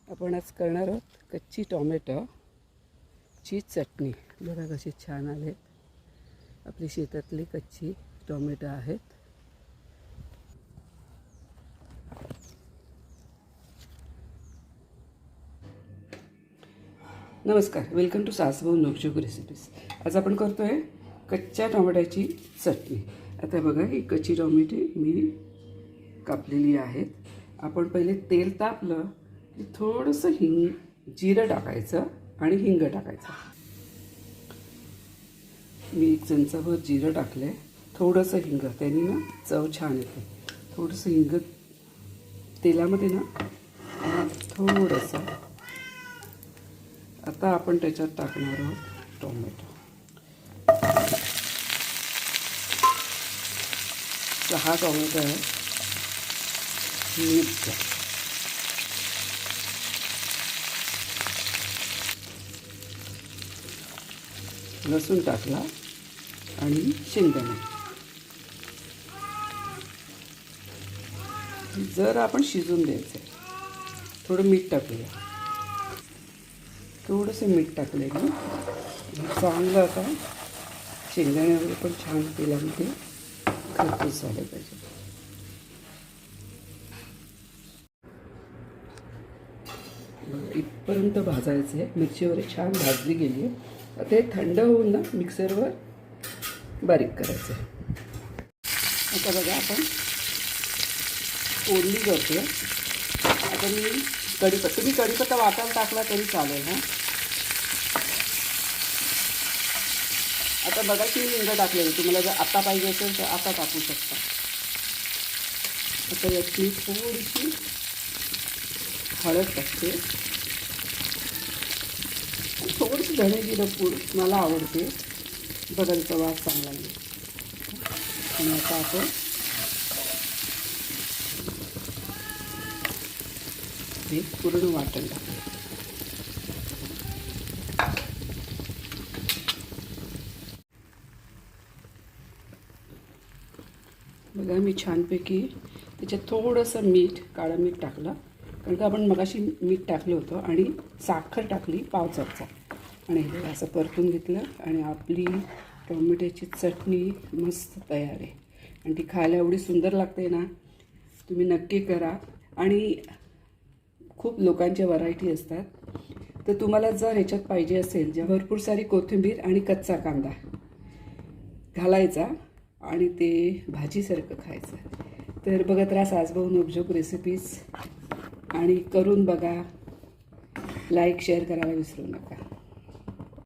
आपण आज करणार आहोत कच्ची टोमॅटोची चटणी. बघा कशी छान आले. आपली शेतातली कच्ची टोमॅटो आहेत. नमस्कार, वेलकम टू सासभाऊ नवशोक रेसिपीज. आज आपण करतोय कच्च्या टोमॅटोची चटणी. आता बघा ही कच्ची टोमॅटो मी कापलेली आहेत. आपण पहिले तेल तापलं की थोडंसं जिरं टाकायचं आणि हिंग टाकायचं. मी 1 चमचाभर जिरं टाकले, थोडंसं हिंग, त्याने ना चव छान येते. थोडंसं हिंग तेलामध्ये ना थोडंसं. आता आपण त्याच्यात टाकणार आहोत टोमॅटो. 6 टोमॅटो आहे. मिरच्या, लसूण टाकला आणि शेंगदाणे. जर आपण शिजून द्यायचं. थोडं मीठ टाकूया. थोडंसं मीठ टाकले ना चांगलं. आता शेंगदाणे वगैरे पण छान तेलामध्ये खरपूस झाले पाहिजे. इथपर्यंत भाजायचं आहे. मिरची वगैरे छान भाजली गेली आहे. आता हे थंड होऊन ना मिक्सरवर बारीक करायचं आहे. आता बघा आपण फोडणी करतो. आता मी तुम्ही कढीपत्ता वाटायला टाकला तरी चालेल ना. आता बघा की हिंग टाकलेलं. तुम्हाला जर आता पाहिजे असेल तर आता टाकू शकता. आता याची थोडीशी हळद टाकते. थोडीशी धणे जिरं पूड मला आवडते. बघा त्याचा वास चांगला येईल. आणि आता आपण हे पूर्ण वाटण टाकू. बघा मी छानपैकी त्याच्यात थोडंसं मीठ, काळं मीठ टाकलं. कारण का आपण मगाशी मीठ टाकलं होतं आणि साखर टाकली 1/2 चमचा. आणि हे असं परतून घेतलं आणि आपली टोमॅटोची चटणी मस्त तयार आहे. आणि ती खायला एवढी सुंदर लागते ना, तुम्ही नक्की करा. आणि खूप लोकांच्या व्हरायटी असतात. तर तुम्हाला जर ह्याच्यात पाहिजे असेल, ज्या भरपूर सारी कोथिंबीर आणि कच्चा कांदा घालायचा आणि ते भाजीसारखं खायचं. तर बघत राहा सासभाऊ नवशोक रेसिपीज आणि करून बघा. लाईक शेअर करायला विसरू नका.